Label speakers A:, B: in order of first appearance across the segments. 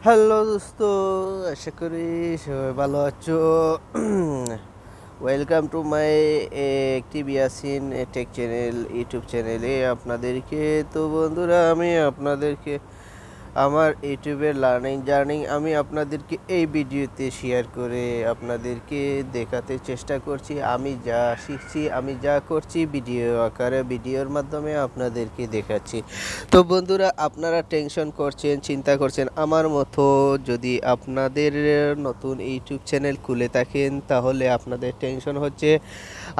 A: Hello দোস্ত, আশা করি সবাই ভালো আছো। Welcome to my active Yasin take channel, YouTube চ্যানেলে আপনাদেরকে। তো বন্ধুরা, আমি আপনাদেরকে আমার ইউটিউবের লার্নিং জার্নি আমি আপনাদেরকে এই ভিডিওতে শেয়ার করে আপনাদেরকে দেখাতে চেষ্টা করছি। আমি যা শিখছি, আমি যা করছি ভিডিও আকারে, ভিডিওর মাধ্যমে আপনাদেরকে দেখাচ্ছি। তো বন্ধুরা, আপনারা টেনশন করছেন, চিন্তা করছেন আমার মতো। যদি আপনাদের নতুন ইউটিউব চ্যানেল খুলে থাকেন, তাহলে আপনাদের টেনশন হচ্ছে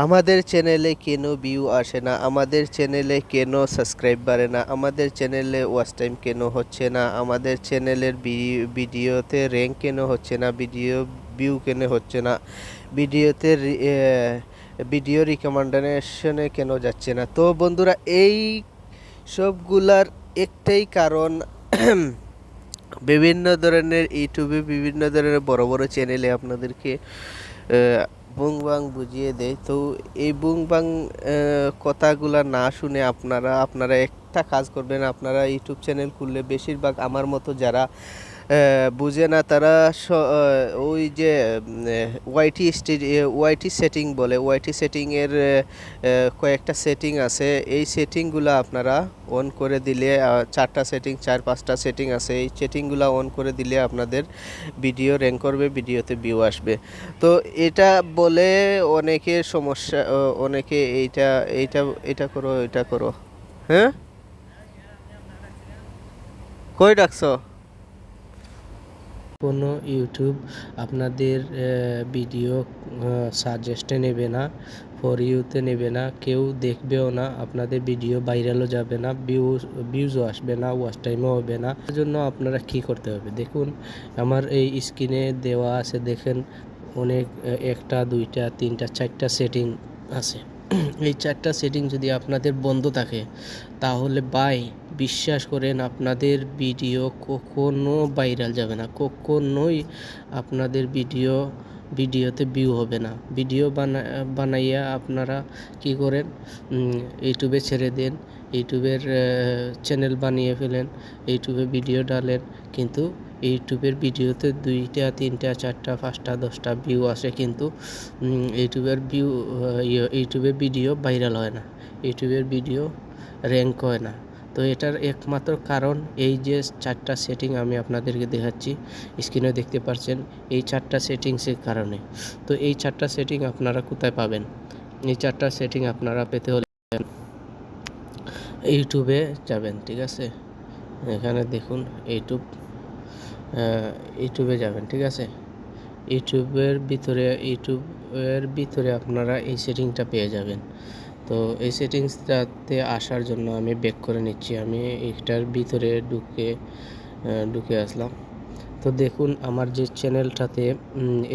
A: আমাদের চ্যানেলে কেন ভিউ আসে না, আমাদের চ্যানেলে কেন সাবস্ক্রাইব বাড়ে না, আমাদের চ্যানেলে ওয়াচ টাইম কেন হচ্ছে না, আমাদের চ্যানেলের ভিডিওতে র্যাঙ্ক কেন হচ্ছে না, ভিউ কেন হচ্ছে না, ভিডিওতে ভিডিও রিকমেন্ডেশনে কেন যাচ্ছে না। তো বন্ধুরা, এই সবগুলার একটাই কারণ, বিভিন্ন ধরনের ইউটিউবে বিভিন্ন ধরনের বড় বড় চ্যানেলে আপনাদেরকে বুং বাং বুঝিয়ে দেয়। তো এই বুং বাং কথাগুলা না শুনে আপনারা একটা কাজ করবেন। আপনারা ইউটিউব চ্যানেল খুললে বেশিরভাগ আমার মতো যারা বুঝে না, তারা ওই যে ওয়াইটি সেটিং বলে, ওয়াইটি সেটিংয়ের কয়েকটা সেটিং আছে। এই সেটিংগুলো আপনারা অন করে দিলে, চারটা সেটিং, 4-5টা সেটিং আছে, এই সেটিংগুলো অন করে দিলে আপনাদের ভিডিও র্যাঙ্ক করবে, ভিডিওতে ভিউ আসবে। তো এটা বলে অনেকের সমস্যা, অনেকে এইটা এইটা এটা করো, এটা করো। হ্যাঁ, কই ডাকছো?
B: কোনো ইউটিউব আপনাদের ভিডিও সাজেস্টে নেবে না, ফর ইউতে নেবে না, কেউ দেখবেও না, আপনাদের ভিডিও ভাইরালও যাবে না, ভিউজও আসবে না, ওয়াচ টাইমও হবে না। তার জন্য আপনারা কী করতে হবে দেখুন, আমার এই স্ক্রিনে দেওয়া আছে, দেখেন অনেক, একটা, দুইটা, তিনটা, চারটা সেটিং আছে। এই চারটা সেটিং যদি আপনাদের বন্ধ থাকে, তাহলে বিশ্বাস করেন আপনাদের ভিডিও কখনো ভাইরাল যাবে না, কখনোই আপনাদের ভিডিওতে ভিউ হবে না। ভিডিও বানাইয়া আপনারা কি করেন, ইউটিউবে ছেড়ে দেন, ইউটিউবের চ্যানেল বানিয়ে ফেলেন, ইউটিউবে ভিডিও ডালেন, কিন্তু ইউটিউবের ভিডিওতে 2টা, 3টা, 4টা, 5টা, 10টা ভিউ আসে, কিন্তু ইউটিউবের ভিডিও ভাইরাল হয় না, ইউটিউবের ভিডিও র্যাঙ্ক হয় না। তো এটার একমাত্র কারণ এই যে 4টা সেটিং আমি আপনাদেরকে দেখাচ্ছি, স্ক্রিনে দেখতে পাচ্ছেন, এই 4টা সেটিংসের কারণে। তো এই 4টা সেটিং আপনারা কোথায় পাবেন? এই 4টা সেটিং আপনারা পেতে হলে ইউটিউবে যাবেন, ঠিক আছে? এখানে দেখুন ইউটিউবে যাবেন, ঠিক আছে? ইউটিউবের ভিতরে আপনারা এই সেটিংটা পেয়ে যাবেন। তো এই সেটিংসটাতে আসার জন্য আমি ব্যাক করে নিচ্ছি, আমি এটার ভিতরে ঢুকে আসলাম। তো দেখুন, আমার যে চ্যানেলটাতে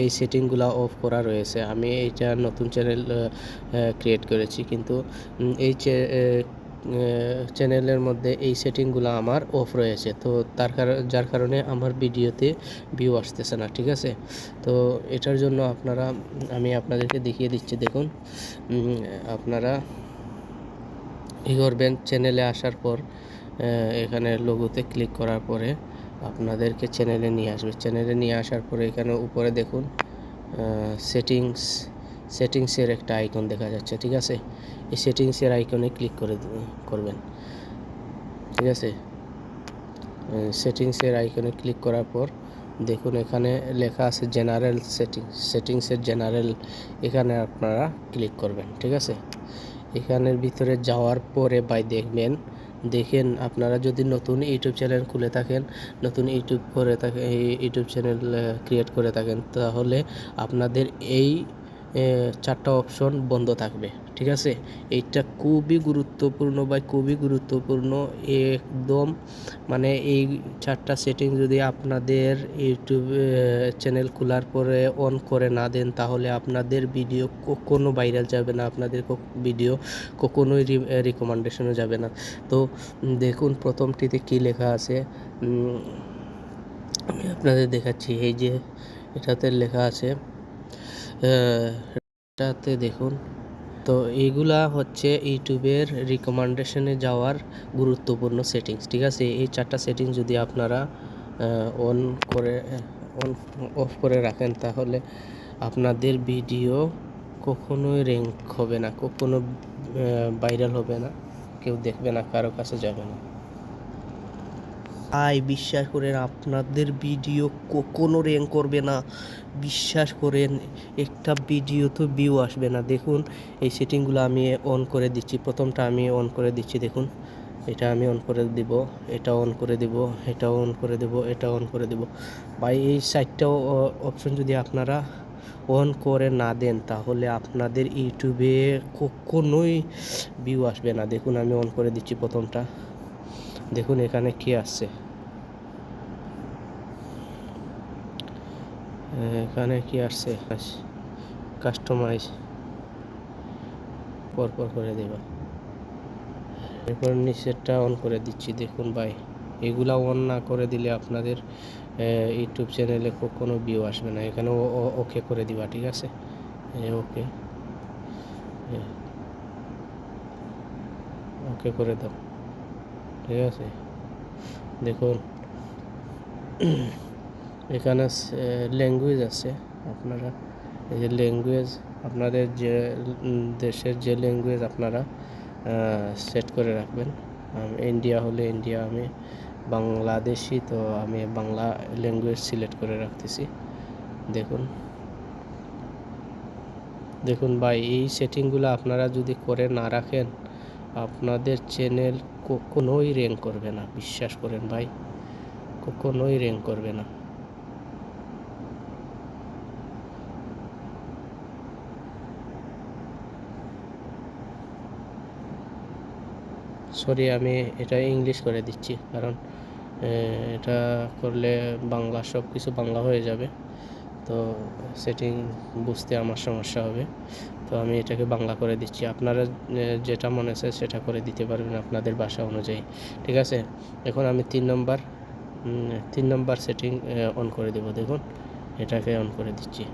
B: এই সেটিংগুলো অফ করা রয়েছে, আমি এইটা নতুন চ্যানেল ক্রিয়েট করেছি, কিন্তু এই চ্যানেলের মধ্যে এই সেটিংগুলো আমার অফ রয়েছে। তো যার কারণে আমার ভিডিওতে ভিউ আসতেছে না, ঠিক আছে? তো এটার জন্য আমি আপনাদেরকে দেখিয়ে দিচ্ছি। দেখুন, আপনারা কী করবেন, চ্যানেলে আসার পর এখানে লোগোতে ক্লিক করার পরে আপনাদেরকে চ্যানেলে নিয়ে আসবে। চ্যানেলে নিয়ে আসার পরে এখানে উপরে দেখুন সেটিংসের একটা আইকন দেখা যাচ্ছে, ঠিক আছে? এই সেটিংসের আইকনে ক্লিক করবেন, ঠিক আছে? সেটিংসের আইকনে ক্লিক করার পর দেখুন এখানে লেখা আছে জেনারেল সেটিংসের জেনারেল, এখানে আপনারা ক্লিক করবেন, ঠিক আছে? এখানের ভিতরে যাওয়ার পরে দেখেন, আপনারা যদি নতুন ইউটিউব চ্যানেল খুলে থাকেন, নতুন ইউটিউব চ্যানেল ক্রিয়েট করে থাকেন, তাহলে আপনাদের এই 4টা অপশন বন্ধ থাকবে, ঠিক আছে? এইটা খুবই গুরুত্বপূর্ণ একদম। মানে এই 4টা সেটিং যদি আপনাদের ইউটিউব চ্যানেল খোলার পরে অন করে না দেন, তাহলে আপনাদের ভিডিও কখনো ভাইরাল যাবে না, আপনাদের ভিডিও কখনোই রিকমেন্ডেশনে যাবে না। তো দেখুন প্রথমটিতে কি লেখা আছে, আমি আপনাদের দেখাচ্ছি। এই যে এটাতে লেখা আছে, এটাতে দেখুন। তো এইগুলা হচ্ছে ইউটিউবের রিকমেন্ডেশনে যাওয়ার গুরুত্বপূর্ণ সেটিংস, ঠিক আছে? এই 4টা সেটিংস যদি আপনারা অন করে অন অফ করে রাখেন, তাহলে আপনাদের ভিডিও কখনোই র্যাঙ্ক হবে না, কখনো ভাইরাল হবে না, কেউ দেখবে না, কারো কাছে যাবে না। বিশ্বাস করেন, আপনাদের ভিডিও কখনো র্যাঙ্ক করবে না, বিশ্বাস করেন। একটা ভিডিও তো ভিউ আসবে না। দেখুন এই সেটিংগুলো আমি অন করে দিচ্ছি। প্রথমটা আমি অন করে দিচ্ছি, দেখুন এটা আমি অন করে দিব, এটা অন করে দিব, এটা অন করে দেব, এটা অন করে দেব। ভাই এই সাইটটা অপশন যদি আপনারা অন করে না দেন, তাহলে আপনাদের ইউটিউবে কখনোই ভিউ আসবে না। দেখুন আমি অন করে দিচ্ছি প্রথমটা, দেখুন এখানে কি আসছে, এখানে কি আসছে, কাস্টমাইজ পরপর করে দেবা। এরপর নিচেরটা অন করে দিচ্ছি। দেখুন ভাই, এগুলা অন না করে দিলে আপনাদের ইউটিউব চ্যানেলে কোনো ভিউ আসবে না। এখানে ওকে করে দিবা, ঠিক আছে, ওকে ওকে করে দাও, ঠিক আছে। দেখুন এখানে ল্যাঙ্গুয়েজ আছে, আপনারা এই যে ল্যাঙ্গুয়েজ, আপনাদের যে দেশের যে ল্যাঙ্গুয়েজ আপনারা সেট করে রাখবেন। ইন্ডিয়া হলে ইন্ডিয়া, আমি বাংলাদেশি, তো আমি বাংলা ল্যাঙ্গুয়েজ সিলেক্ট করে রাখতেছি। দেখুন দেখুন ভাই, এই সেটিংগুলো আপনারা যদি করে না রাখেন, আপনাদের চ্যানেল কখনোই র্যাঙ্ক করবে না, বিশ্বাস করেন ভাই, কখনোই র্যাঙ্ক করবে না। সরি, আমি এটা ইংলিশ করে দিচ্ছি, কারণ এটা করলে বাংলা, সব কিছু বাংলা হয়ে যাবে, তো সেটিং বুঝতে আমার সমস্যা হবে। তো আমি এটাকে বাংলা করে দিচ্ছি। আপনারা যেটা মনে চায় সেটা করে দিতে পারবেন আপনাদের ভাষা অনুযায়ী, ঠিক আছে। এখন আমি 3 নম্বর সেটিং অন করে দেব। দেখুন এটাকে অন করে দিচ্ছি,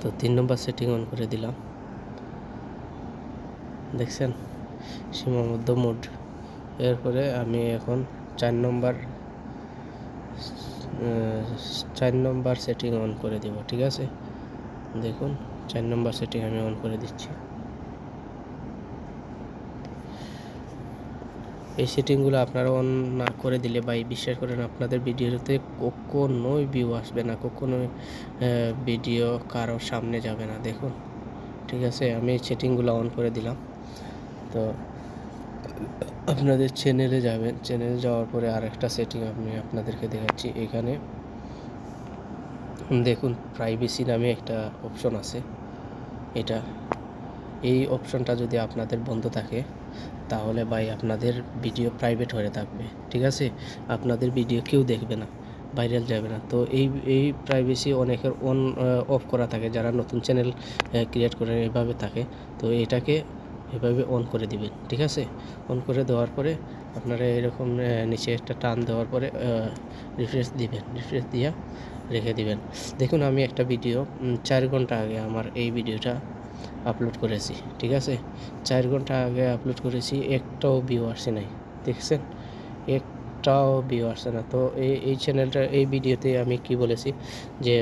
B: তো 3 নম্বর সেটিং অন করে দিলাম। দেখছেন, সীমাবদ্ধ মোড। এরপরে আমি এখন 4 নম্বর সেটিং অন করে দেব, ঠিক আছে। দেখুন 4 নম্বর সেটিং আমি অন করে দিচ্ছি। এই সেটিংগুলো আপনারা অন না করে দিলে ভাই, বিশ্বাস করেন, আপনাদের ভিডিওতে কখনোই ভিউ আসবে না, কখনোই ভিডিও কারো সামনে যাবে না। দেখুন, ঠিক আছে, আমি এই সেটিংগুলো অন করে দিলাম। তো আপনাদের চ্যানেলে যাবেন, চ্যানেলে যাওয়ার পরে আরেকটা সেটিং আমি আপনাদেরকে দেখাচ্ছি। এখানে দেখুন প্রাইভেসি নামে একটা অপশন আছে, এই অপশনটা যদি আপনাদের বন্ধ থাকে, তাহলে ভাই আপনাদের ভিডিও প্রাইভেট হয়ে থাকবে, ঠিক আছে। আপনাদের ভিডিও কেউ দেখবে না, ভাইরাল যাবে না। তো এই প্রাইভেসি অনেকের অফ করা থাকে, যারা নতুন চ্যানেল ক্রিয়েট করে এভাবে থাকে। তো এটাকে এভাবে অন করে দিবেন, ঠিক আছে। অন করে দেওয়ার পরে আপনারা এরকম নিচে একটা টান দেওয়ার পরে রিফ্রেশ দিবেন, রিফ্রেশ দিয়া রেখে দিবেন। দেখুন আমি একটা ভিডিও 4 ঘন্টা আগে আমার এই ভিডিওটা আপলোড করেছি, ঠিক আছে। 4 ঘন্টা আগে আপলোড করেছি, একটাও ভিউ আসে নাই, দেখছেন, একটাও ভিউ আসে না। তো এই চ্যানেলটা, এই ভিডিওতে আমি কি বলেছি যে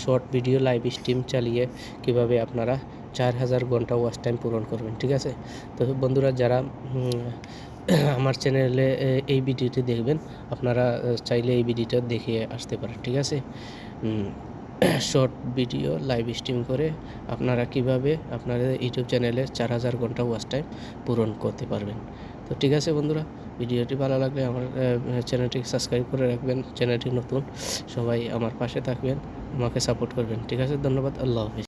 B: শর্ট ভিডিও লাইভ স্ট্রিম চালিয়ে কিভাবে আপনারা 4000 ঘন্টা ওয়াচ টাইম পূরণ করবেন, ঠিক আছে। তো বন্ধুরা, যারা আমার চ্যানেলে এই ভিডিওটি দেখবেন, আপনারা চাইলে এই ভিডিওটা দেখে আসতে পারেন, ঠিক আছে। শর্ট ভিডিও লাইভ স্ট্রিম করে আপনারা কিভাবে আপনাদের ইউটিউব চ্যানেলে 4000 ঘন্টা ওয়াচ টাইম পূরণ করতে পারবেন। তো ঠিক আছে বন্ধুরা, ভিডিওটি ভালো লাগলে আমার চ্যানেলটিকে সাবস্ক্রাইব করে রাখবেন। চ্যানেলটি নতুন, সবাই আমার পাশে থাকবেন, আমাকে সাপোর্ট করবেন, ঠিক আছে। ধন্যবাদ, আল্লাহ হাফিজ।